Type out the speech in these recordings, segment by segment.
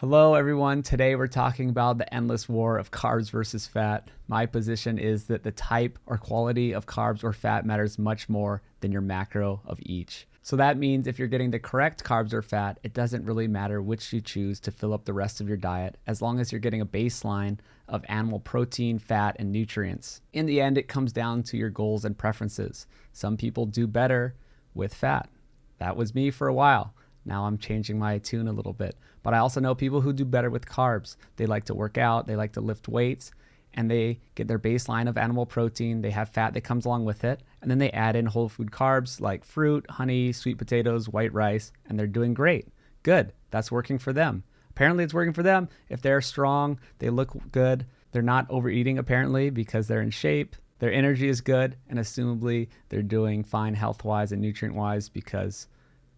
Hello, everyone. Today we're talking about the endless war of carbs versus fat. My position is that the type or quality of carbs or fat matters much more than your macro of each. So that means if you're getting the correct carbs or fat, it doesn't really matter which you choose to fill up the rest of your diet, as long as you're getting a baseline of animal protein, fat, and nutrients. In the end, it comes down to your goals and preferences. Some people do better with fat. That was me for a while. Now I'm changing my tune a little bit. But I also know people who do better with carbs. They like to work out, they like to lift weights, and they get their baseline of animal protein. They have fat that comes along with it, and then they add in whole food carbs like fruit, honey, sweet potatoes, white rice, and they're doing great. Good. That's working for them. Apparently it's working for them. If they're strong, they look good. They're not overeating apparently because they're in shape. Their energy is good, and assumably they're doing fine health-wise and nutrient-wise because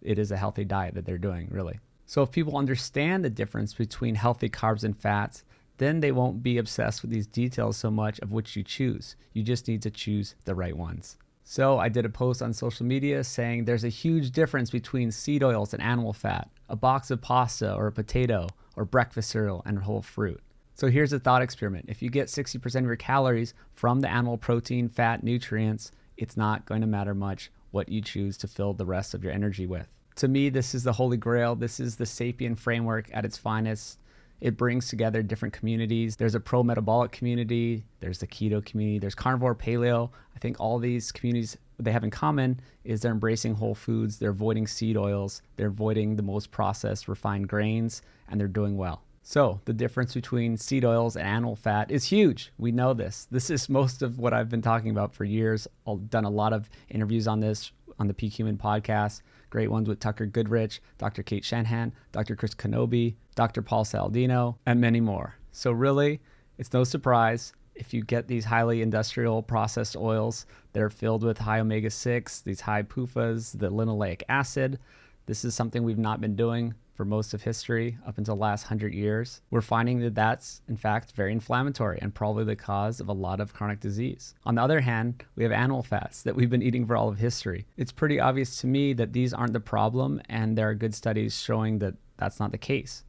it is a healthy diet that they're doing, really. So if people understand the difference between healthy carbs and fats, then they won't be obsessed with these details so much of which you choose. You just need to choose the right ones. So I did a post on social media saying there's a huge difference between seed oils and animal fat, a box of pasta or a potato, or breakfast cereal and whole fruit. So here's a thought experiment. If you get 60% of your calories from the animal protein, fat, nutrients, it's not going to matter much what you choose to fill the rest of your energy with. To me, this is the holy grail. This is the sapient framework at its finest. It brings together different communities. There's a pro-metabolic community. There's the keto community. There's carnivore, paleo. I think all these communities, what they have in common is they're embracing whole foods. They're avoiding seed oils. They're avoiding the most processed, refined grains, and they're doing well. So the difference between seed oils and animal fat is huge. We know this. This is most of what I've been talking about for years. I've done a lot of interviews on this on the Peak Human podcast. Great ones with Tucker Goodrich, Dr. Kate Shanahan, Dr. Chris Kenobi, Dr. Paul Saladino, and many more. So really, it's no surprise if you get these highly industrial processed oils that are filled with high omega-6, these high PUFAs, the linoleic acid. This is something we've not been doing for most of history up until the last 100 years. We're finding that that's, in fact, very inflammatory and probably the cause of a lot of chronic disease. On the other hand, we have animal fats that we've been eating for all of history. It's pretty obvious to me that these aren't the problem, and there are good studies showing that that's not the case.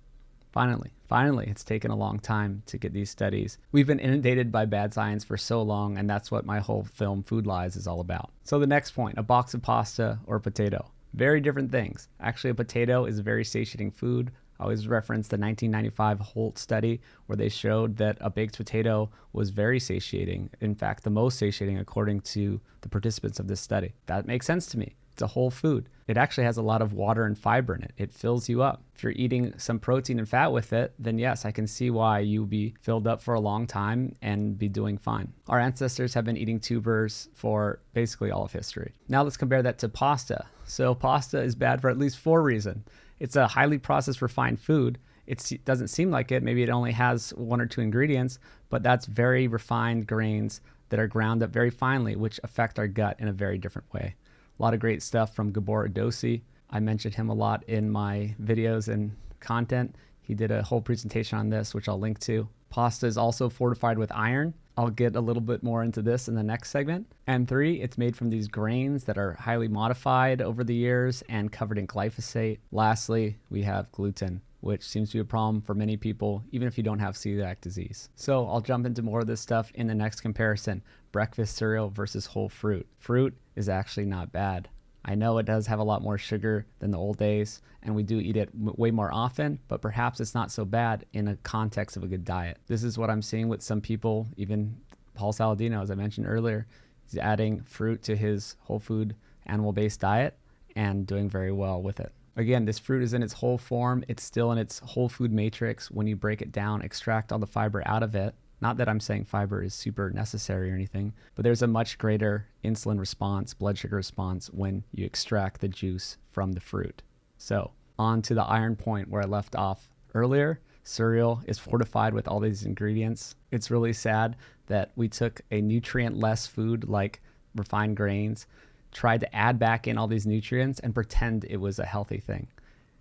Finally, it's taken a long time to get these studies. We've been inundated by bad science for so long, and that's what my whole film, Food Lies, is all about. So the next point, a box of pasta or potato. Very different things. Actually, a potato is a very satiating food. I always reference the 1995 Holt study where they showed that a baked potato was very satiating. In fact, the most satiating according to the participants of this study. That makes sense to me. It's a whole food. It actually has a lot of water and fiber in it. It fills you up. If you're eating some protein and fat with it, then yes, I can see why you'll be filled up for a long time and be doing fine. Our ancestors have been eating tubers for basically all of history. Now let's compare that to pasta. So pasta is bad for at least 4 reasons. It's a highly processed refined food. It doesn't seem like it. Maybe it only has 1 or 2 ingredients, but that's very refined grains that are ground up very finely, which affect our gut in a very different way. A lot of great stuff from Gabor Adosi. I mentioned him a lot in my videos and content. He did a whole presentation on this, which I'll link to. Pasta is also fortified with iron. I'll get a little bit more into this in the next segment. And 3, it's made from these grains that are highly modified over the years and covered in glyphosate. Lastly, we have gluten, which seems to be a problem for many people, even if you don't have celiac disease. So I'll jump into more of this stuff in the next comparison. Breakfast cereal versus whole fruit. Fruit is actually not bad. I know it does have a lot more sugar than the old days, and we do eat it way more often, but perhaps it's not so bad in a context of a good diet. This is what I'm seeing with some people, even Paul Saladino, as I mentioned earlier. He's adding fruit to his whole food, animal-based diet and doing very well with it. Again, this fruit is in its whole form. It's still in its whole food matrix. When you break it down, extract all the fiber out of it. Not that I'm saying fiber is super necessary or anything, but there's a much greater insulin response, blood sugar response when you extract the juice from the fruit. So on to the iron point where I left off earlier. Cereal is fortified with all these ingredients. It's really sad that we took a nutrient-less food like refined grains, tried to add back in all these nutrients and pretend it was a healthy thing.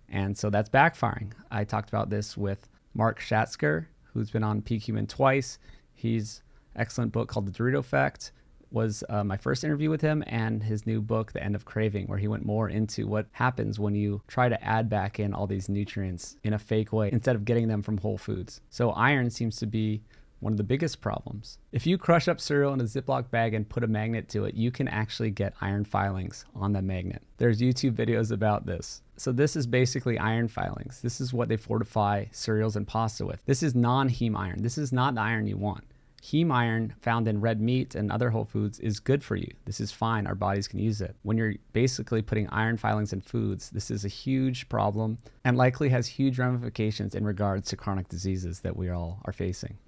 And so that's backfiring. I talked about this with Mark Schatzker, who's been on Peak Human twice. He's excellent book called The Dorito Effect. was my first interview with him and his new book, The End of Craving, where he went more into what happens when you try to add back in all these nutrients in a fake way instead of getting them from whole foods. So iron seems to be one of the biggest problems. If you crush up cereal in a Ziploc bag and put a magnet to it, you can actually get iron filings on the magnet. There's YouTube videos about this. So this is basically iron filings. This is what they fortify cereals and pasta with. This is non-heme iron. This is not the iron you want. Heme iron found in red meat and other whole foods is good for you. This is fine. Our bodies can use it. When you're basically putting iron filings in foods, this is a huge problem and likely has huge ramifications in regards to chronic diseases that we all are facing,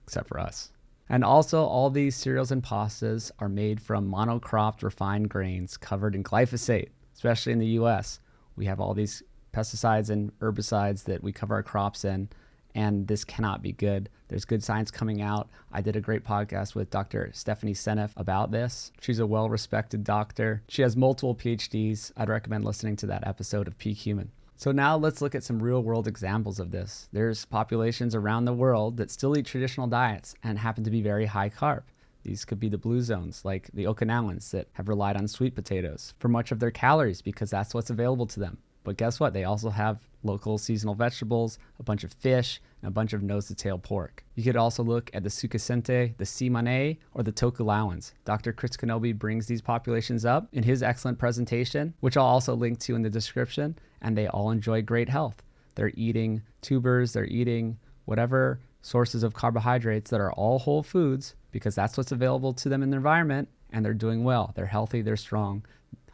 except for us. And also, all these cereals and pastas are made from monocropped refined grains covered in glyphosate, especially in the US. We have all these pesticides and herbicides that we cover our crops in, and this cannot be good. There's good science coming out. I did a great podcast with Dr. Stephanie Seneff about this. She's a well-respected doctor. She has multiple PhDs. I'd recommend listening to that episode of Peak Human. So now let's look at some real-world examples of this. There's populations around the world that still eat traditional diets and happen to be very high carb. These could be the blue zones, like the Okinawans that have relied on sweet potatoes for much of their calories because that's what's available to them. But guess what? They also have local seasonal vegetables, a bunch of fish, and a bunch of nose-to-tail pork. You could also look at the Sucasente, the Simane, or the Tokulawans. Dr. Chris Kenobi brings these populations up in his excellent presentation, which I'll also link to in the description, and they all enjoy great health. They're eating tubers, they're eating whatever sources of carbohydrates that are all whole foods because that's what's available to them in the environment, and they're doing well. They're healthy, they're strong.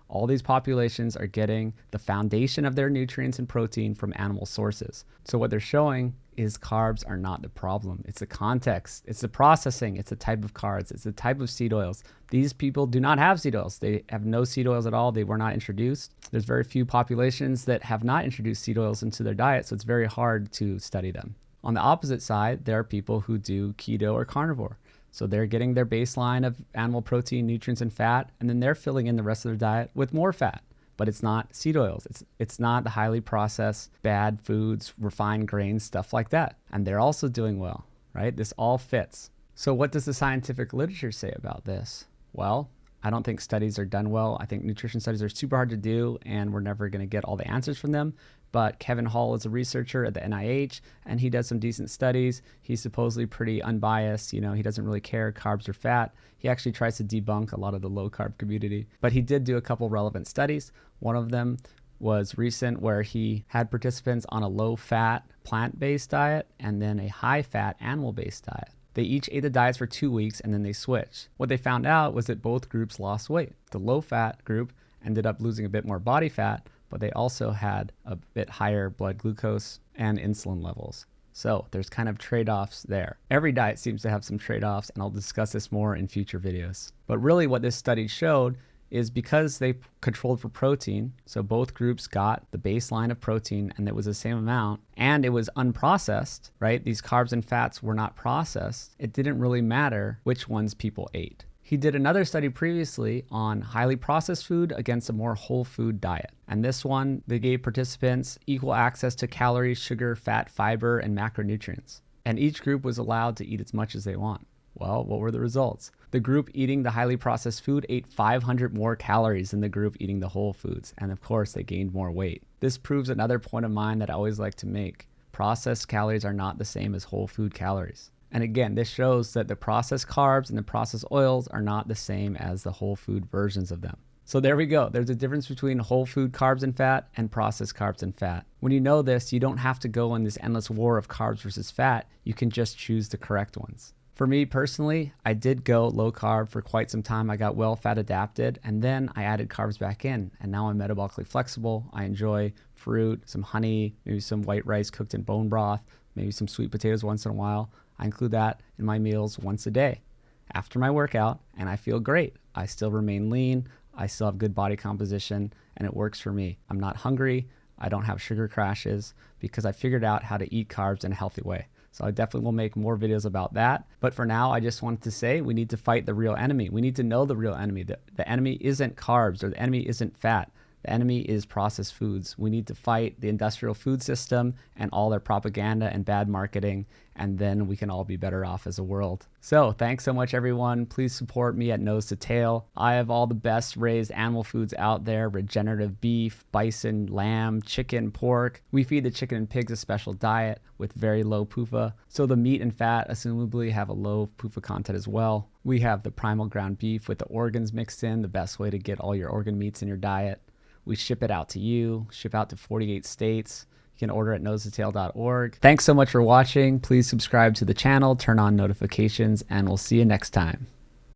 All these populations are getting the foundation of their nutrients and protein from animal sources. So what they're showing is carbs are not the problem. It's the context, it's the processing, it's the type of carbs, it's the type of seed oils. These people do not have seed oils. They have no seed oils at all. They were not introduced. There's very few populations that have not introduced seed oils into their diet, so it's very hard to study them. On the opposite side, there are people who do keto or carnivore. So they're getting their baseline of animal protein, nutrients, and fat, and then they're filling in the rest of their diet with more fat. But it's not seed oils. It's not the highly processed, bad foods, refined grains, stuff like that. And they're also doing well, right? This all fits. So what does the scientific literature say about this? Well, I don't think studies are done well. I think nutrition studies are super hard to do, and we're never going to get all the answers from them. But Kevin Hall is a researcher at the NIH, and he does some decent studies. He's supposedly pretty unbiased. You know, he doesn't really care carbs or fat. He actually tries to debunk a lot of the low-carb community. But he did do a couple relevant studies. One of them was recent where he had participants on a low-fat plant-based diet and then a high-fat animal-based diet. They each ate the diets for 2 weeks and then they switched. What they found out was that both groups lost weight. The low-fat group ended up losing a bit more body fat, but they also had a bit higher blood glucose and insulin levels. So there's kind of trade-offs there. Every diet seems to have some trade-offs, and I'll discuss this more in future videos. But really what this study showed is because they controlled for protein, so both groups got the baseline of protein and it was the same amount, and it was unprocessed, right? These carbs and fats were not processed. It didn't really matter which ones people ate. He did another study previously on highly processed food against a more whole food diet. And this one, they gave participants equal access to calories, sugar, fat, fiber, and macronutrients. And each group was allowed to eat as much as they want. Well, what were the results? The group eating the highly processed food ate 500 more calories than the group eating the whole foods. And of course, they gained more weight. This proves another point of mine that I always like to make. Processed calories are not the same as whole food calories. And again, this shows that the processed carbs and the processed oils are not the same as the whole food versions of them. So there we go. There's a difference between whole food carbs and fat and processed carbs and fat. When you know this, you don't have to go on this endless war of carbs versus fat. You can just choose the correct ones. For me personally, I did go low carb for quite some time. I got well fat adapted, and then I added carbs back in, and now I'm metabolically flexible. I enjoy fruit, some honey, maybe some white rice cooked in bone broth, maybe some sweet potatoes once in a while. I include that in my meals once a day after my workout, and I feel great. I still remain lean. I still have good body composition, and it works for me. I'm not hungry. I don't have sugar crashes because I figured out how to eat carbs in a healthy way. So I definitely will make more videos about that. But for now, I just wanted to say we need to fight the real enemy. We need to know the real enemy. The enemy isn't carbs or the enemy isn't fat. The enemy is processed foods. We need to fight the industrial food system and all their propaganda and bad marketing, and then we can all be better off as a world. So thanks so much, everyone. Please support me at Nose to Tail. I have all the best raised animal foods out there: regenerative beef, bison, lamb, chicken, pork. We feed the chicken and pigs a special diet with very low PUFA, so the meat and fat assumably have a low PUFA content as well. We have the primal ground beef with the organs mixed in, the best way to get all your organ meats in your diet. We ship it out to you, ship out to 48 states. You can order at nosetotale.org. Thanks so much for watching. Please subscribe to the channel, turn on notifications, and we'll see you next time.